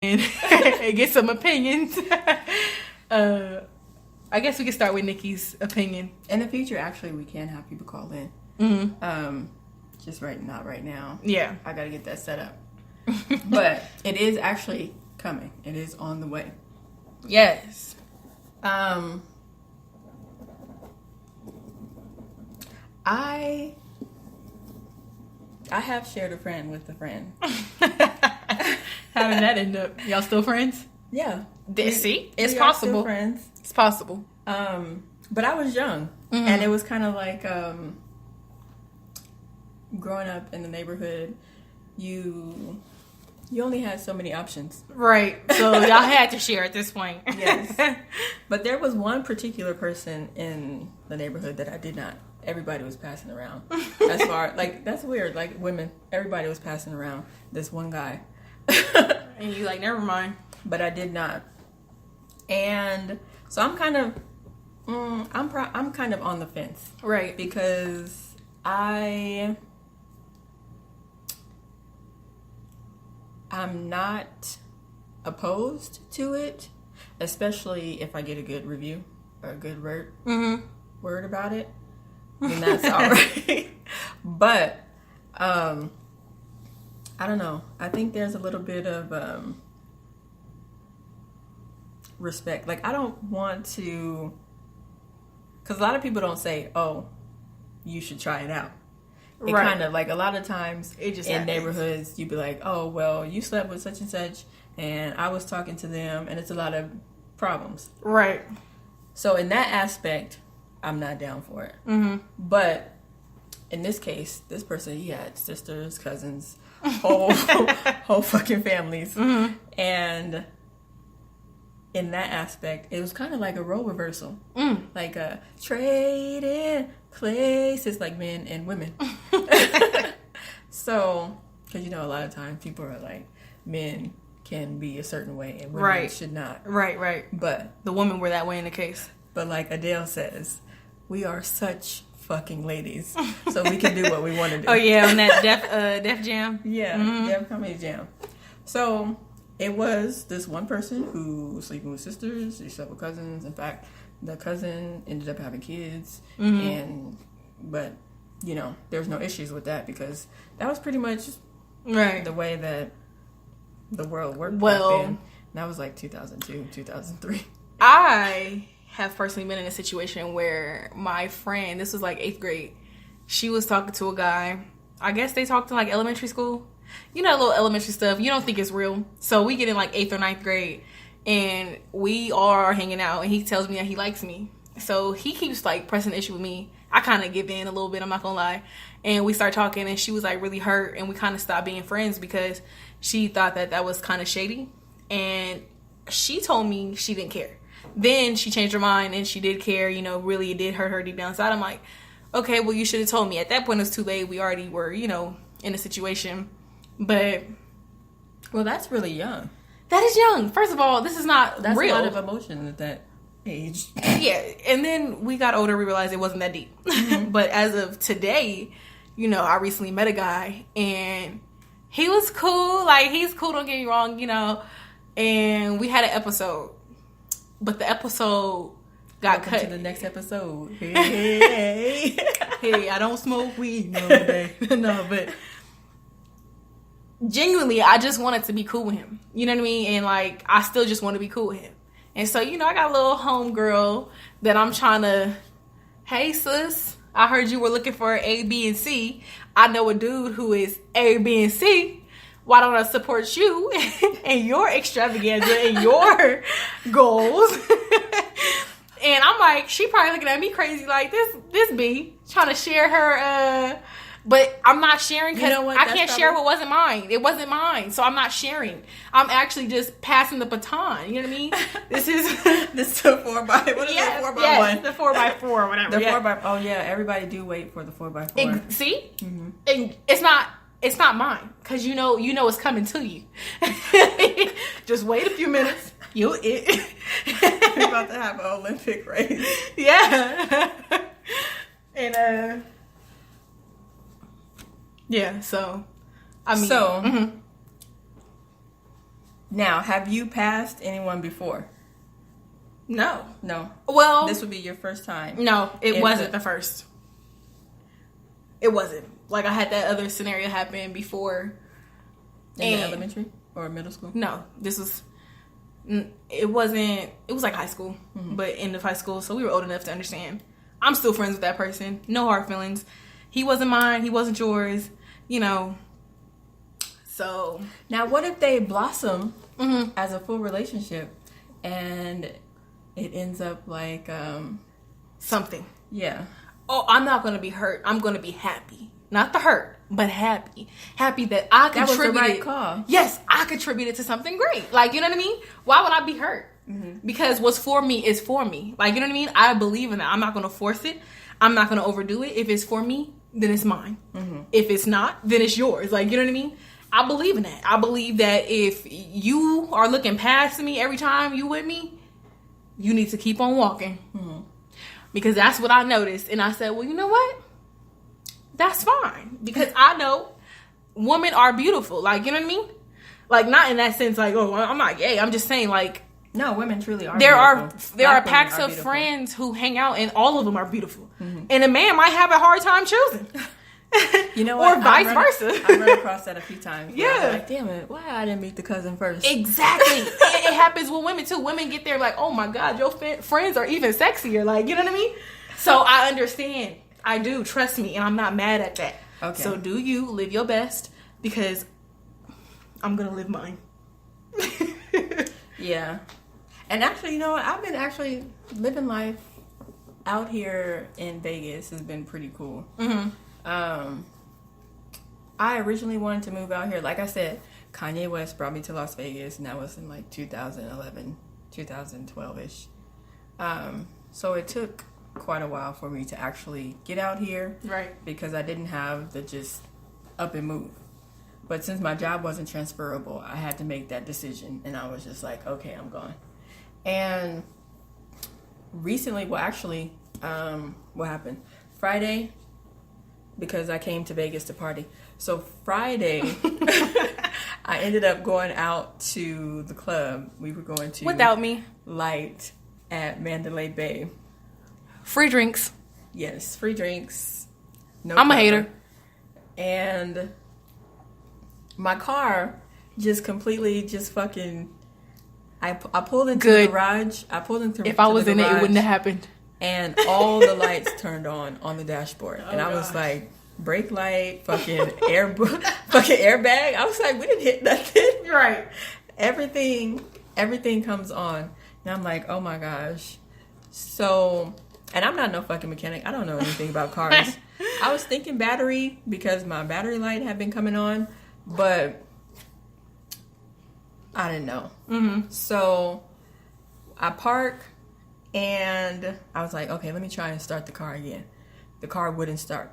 and get some opinions. I guess we can start with Nikki's opinion. In the future, actually, we can have people call in. Mm-hmm. Just not right now. Yeah. I got to get that set up. But it is actually coming. It is on the way. Yes. I have shared a friend with a friend. How did that end up? Y'all still friends? Yeah. See? It's we possible. Are still friends. It's possible. But I was young. Mm-hmm. And it was kind of like growing up in the neighborhood, you only had so many options. Right. So y'all had to share at this point. Yes. But there was one particular person in the neighborhood that I did not. Everybody was passing around. As far, like, that's weird. Like, women, everybody was passing around this one guy. And you like, never mind. But I did not. And so I'm kind of, I'm kind of on the fence. Right. Because I'm not opposed to it, especially if I get a good review or a good word about it. Then that's all right. But I don't know. I think there's a little bit of respect. Like, I don't want to, because a lot of people don't say, "Oh, you should try it out." It right. kind of, like, a lot of times it just in happens. neighborhoods, you'd be like, "Oh, well, you slept with such and such, and I was talking to them, and it's a lot of problems." Right. So in that aspect, I'm not down for it. Mm-hmm. But in this case, this person, he had sisters, cousins, whole fucking families. Mm-hmm. And in that aspect, it was kind of like a role reversal. Like a trade in places, like men and women. So, because a lot of times people are like, men can be a certain way and women right. should not. Right. But the women were that way in the case. But like Adele says, we are such fucking ladies, so we can do what we want to do. Oh yeah, on that Def Jam. Yeah, Def Comedy Jam. So it was this one person who was sleeping with sisters, she slept with cousins. In fact, the cousin ended up having kids, but there's no issues with that because that was pretty much right the way that the world worked back then. And that was like 2002, 2003. I have personally been in a situation where my friend, this was like 8th grade, she was talking to a guy. I guess they talked in like elementary school. Little elementary stuff. You don't think it's real. So we get in like 8th or 9th grade and we are hanging out and he tells me that he likes me. So he keeps like pressing the issue with me. I kind of give in a little bit, I'm not gonna lie. And we start talking and she was like really hurt and we kind of stopped being friends because she thought that was kind of shady. And she told me she didn't care. Then she changed her mind and she did care, really it did hurt her deep down inside. I'm like, okay, well, you should have told me. At that point, it was too late. We already were, in a situation. But, well, that's really young. That is young. First of all, this is not that's real. That's a lot of emotion at that age. Yeah, and then we got older, we realized it wasn't that deep. But as of today, I recently met a guy and he was cool. Like, he's cool, don't get me wrong, and we had an episode. But the episode got cut. To the next episode. Hey, I don't smoke weed no day. No, but genuinely, I just wanted to be cool with him. You know what I mean? And like, I still just want to be cool with him. And so, I got a little homegirl that I'm trying to, hey sis, I heard you were looking for A, B, and C. I know a dude who is A, B, and C. Why don't I support you and your extravaganza and your goals? And I'm like, she probably looking at me crazy like this B trying to share her, but I'm not sharing because I can't share what wasn't mine. It wasn't mine, so I'm not sharing. I'm actually just passing the baton. You know what I mean? This is the 4x. What is it? 4x1? The 4x4, whatever. The 4x. Oh yeah, everybody do wait for the 4x4. See, and it's not mine because you know it's coming to you. Just wait a few minutes. You're about to have an Olympic race. Yeah. And yeah, so I mean, Now, have you passed anyone before? No. Well, this would be your first time. No, it wasn't the first. It wasn't. Like, I had that other scenario happen before. In the elementary or middle school? No, this was. It wasn't. It was like high school, but end of high school, so we were old enough to understand. I'm still friends with that person. No hard feelings. He wasn't mine. He wasn't yours. You know. So now, what if they blossom as a full relationship, and it ends up like something? Yeah. Oh, I'm not going to be hurt. I'm going to be happy. Not the hurt, but happy. Happy that I contributed. That was the right call. Yes, I contributed to something great. Like, you know what I mean? Why would I be hurt? Because what's for me is for me. Like, you know what I mean? I believe in that. I'm not going to force it. I'm not going to overdo it. If it's for me, then it's mine. If it's not, then it's yours. Like, you know what I mean? I believe in that. I believe that if you are looking past me every time you with me, you need to keep on walking. Because that's what I noticed. And I said, well, you know what? That's fine. Because I know women are beautiful. Like, you know what I mean? Like, not in that sense, like, oh, I'm not gay. I'm just saying, like, no, women truly are there beautiful. There are packs of friends who hang out, and all of them are beautiful. And a man might have a hard time choosing. You know what? Or vice versa. I've run across that a few times. Yeah. Like, damn it, why I didn't meet the cousin first? Exactly. It happens with women too. Women get there like, oh my God, your friends are even sexier. Like, you know what I mean? So I understand. I do. Trust me. And I'm not mad at that. Okay. So do you live your best, because I'm going to live mine. Yeah. And actually, you know what? I've been actually living life out here in Vegas has been pretty cool. I originally wanted to move out here. Like I said, Kanye West brought me to Las Vegas, and that was in like 2011, 2012-ish. So it took quite a while for me to actually get out here. Right. Because I didn't have the just up and move. But since my job wasn't transferable, I had to make that decision. And I was just like, okay, I'm gone. And recently, well, actually, what happened? Friday, because I came to Vegas to party. So Friday, I ended up going out to the club. We were going to Without me. Light at Mandalay Bay. Free drinks. Yes, free drinks. No I'm cover. a hater. And my car just completely just fucking... I pulled into the garage. I pulled into If I was in it, it wouldn't have happened. And all the lights turned on the dashboard. And I was like, brake light, fucking airbag. I was like, we didn't hit nothing. Right. Everything comes on. And I'm like, oh my gosh. So, and I'm not no fucking mechanic. I don't know anything about cars. I was thinking battery because my battery light had been coming on, but I didn't know. So I park and I was like, okay, let me try and start the car again. The car wouldn't start.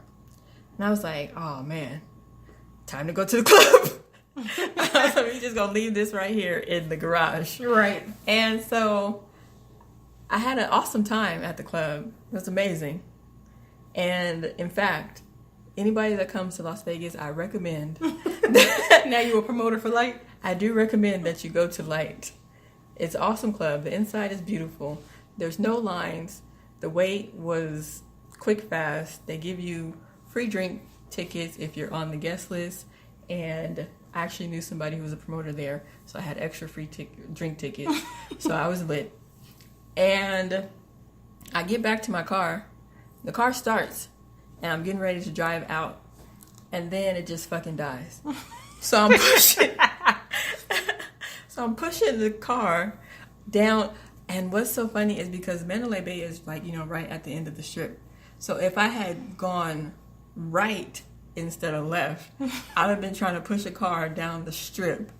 And I was like, oh man, time to go to the club. So we just gonna leave this right here in the garage. Right. And so I had an awesome time at the club. It was amazing. And in fact, anybody that comes to Las Vegas, I recommend. Now you're a promoter for Light? I do recommend that you go to Light. It's an awesome club. The inside is beautiful. There's no lines. The wait was quick, fast. They give you free drink tickets if you're on the guest list. And I actually knew somebody who was a promoter there, so I had extra free drink tickets. So I was lit. And I get back to my car. The car starts, and I'm getting ready to drive out. And then it just fucking dies. So I'm pushing. So I'm pushing the car down. And what's so funny is because Mandalay Bay is like, you know, right at the end of the strip. So if I had gone right instead of left, I'd have been trying to push a car down the strip.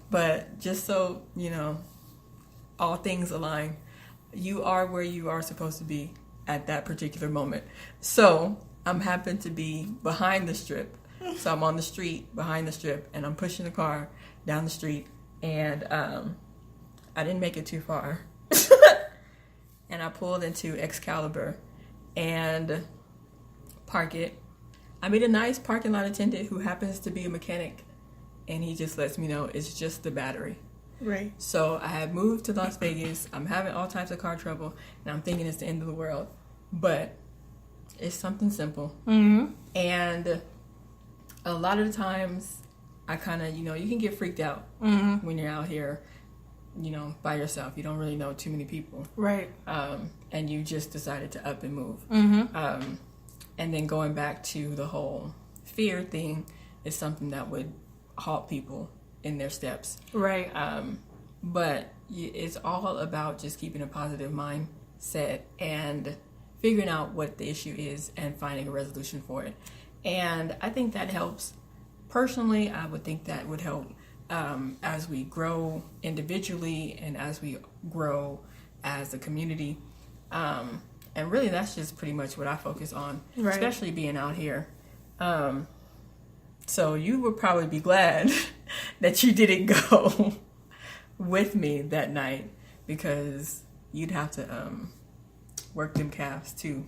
But just so, you know, all things align, you are where you are supposed to be at that particular moment. So I'm happen to be behind the strip. So I'm on the street, behind the strip, and I'm pushing the car down the street. And I didn't make it too far. And I pulled into Excalibur and park it. I meet a nice parking lot attendant who happens to be a mechanic. And he just lets me know it's just the battery. Right. So I had moved to Las Vegas. I'm having all types of car trouble, and I'm thinking it's the end of the world. But it's something simple. Mm-hmm. And a lot of the times, I kind of, you can get freaked out when you're out here, by yourself. You don't really know too many people. Right. And you just decided to up and move. Mm-hmm. And then going back to the whole fear thing is something that would halt people in their steps. Right. But it's all about just keeping a positive mindset and figuring out what the issue is and finding a resolution for it. And I think that helps. Personally, I would think that would help as we grow individually and as we grow as a community. And really, that's just pretty much what I focus on, right. Especially being out here. So you would probably be glad that you didn't go with me that night, because you'd have to work them calves too.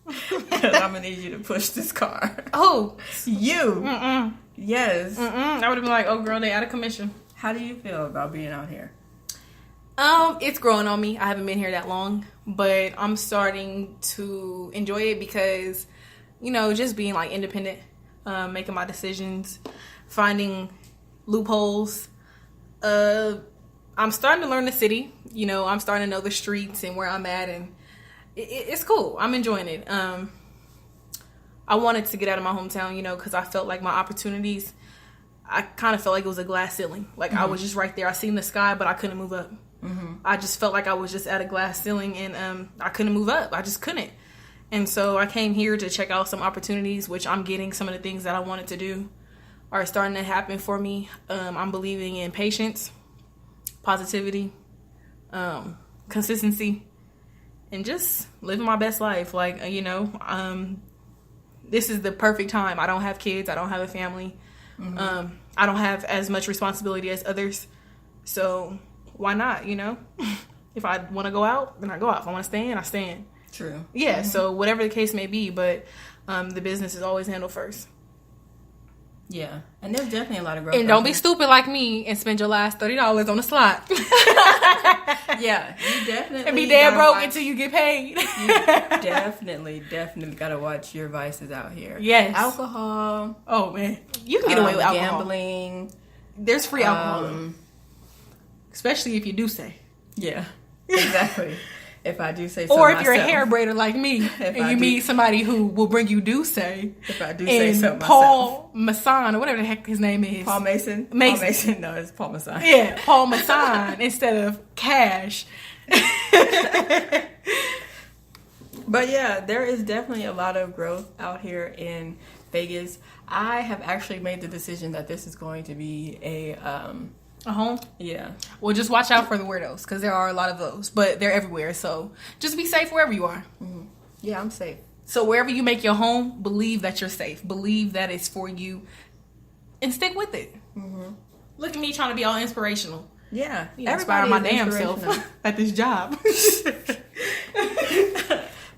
Because I'm going to need you to push this car. Oh. You. Mm-mm. Yes. Mm-mm. I would have been like, oh, girl, they out of commission. How do you feel about being out here? It's growing on me. I haven't been here that long, but I'm starting to enjoy it because, just being like independent, making my decisions, finding loopholes. I'm starting to learn the city. I'm starting to know the streets and where I'm at, and it's cool. I'm enjoying it. I wanted to get out of my hometown, because I felt like my opportunities, I kind of felt like it was a glass ceiling. Like I was just right there. I seen the sky, but I couldn't move up. I just felt like I was just at a glass ceiling, and I couldn't move up. I just couldn't. And so I came here to check out some opportunities, which I'm getting. Some of the things that I wanted to do are starting to happen for me. I'm believing in patience, positivity, consistency, and just living my best life. Like, this is the perfect time. I don't have kids. I don't have a family. I don't have as much responsibility as others. So why not, If I want to go out, then I go out. If I want to stay in, I stay in. True. Yeah, so whatever the case may be, but the business is always handled first. Yeah, and there's definitely a lot of growth. And don't be stupid like me and spend your last $30 on a slot. Yeah, you definitely and be dead broke until you get paid. You definitely gotta watch your vices out here. Yes, alcohol. Oh man, you can get away with alcohol. Gambling. There's free alcohol, especially if you do say. Yeah, exactly. If I do say so or if myself. You're a hair braider like me, and you meet somebody who will bring you do say. If I do say so myself. Paul Masson, or whatever the heck his name is. Paul Mason? Paul Mason. No, it's Paul Masson. Yeah, Paul Masson instead of Cash. But yeah, there is definitely a lot of growth out here in Vegas. I have actually made the decision that this is going to be a home? Yeah. Well, just watch out for the weirdos, because there are a lot of those, but they're everywhere. So just be safe wherever you are. Mm-hmm. Yeah, I'm safe. So wherever you make your home, believe that you're safe. Believe that it's for you, and stick with it. Mm-hmm. Look at me trying to be all inspirational. Yeah, inspire my damn self at this job.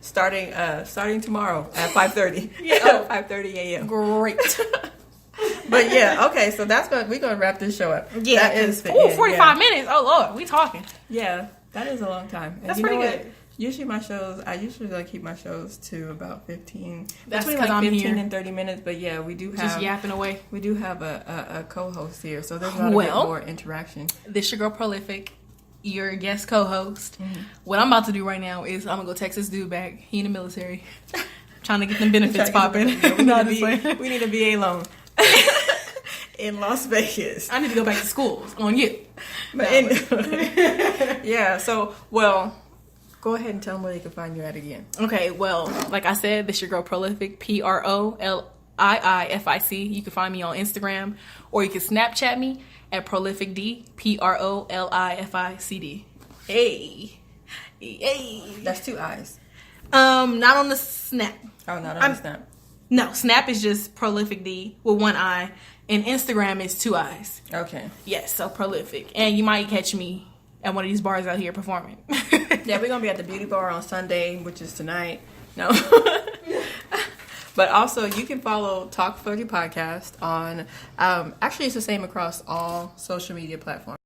Starting tomorrow at 5:30. Yeah, 5:30 a.m. Great. But yeah, okay, so we're gonna wrap this show up. Yeah, that is 45 minutes. Oh Lord, we talking. Yeah, that is a long time. And that's pretty good. Usually I usually keep my shows to about 15. That's between because like I'm 15 here. and 30 minutes. But yeah, we do have just yapping away. We do have a co-host here, so there's a lot more interaction. This your girl Prolific, your guest co-host. Mm-hmm. What I'm about to do right now is I'm gonna go text this dude back. He in the military, trying to get them benefits popping. We need a VA loan. In Las Vegas. I need to go back to school on you. But anyway. Yeah, so, go ahead and tell them where they can find you at again. Okay, well, like I said, this your girl Prolific, Proliific. You can find me on Instagram, or you can Snapchat me at Proliific D, Prolificd. Hey. That's 2 eyes. Not on the Snap. Oh, not on the Snap. No, Snap is just Proliific D with 1 eye. And Instagram is 2 eyes. Okay. Yes, so Prolific. And you might catch me at one of these bars out here performing. Yeah, we're going to be at the Beauty Bar on Sunday, which is tonight. No. But also, you can follow Talk Flirty Podcast on, actually, it's the same across all social media platforms.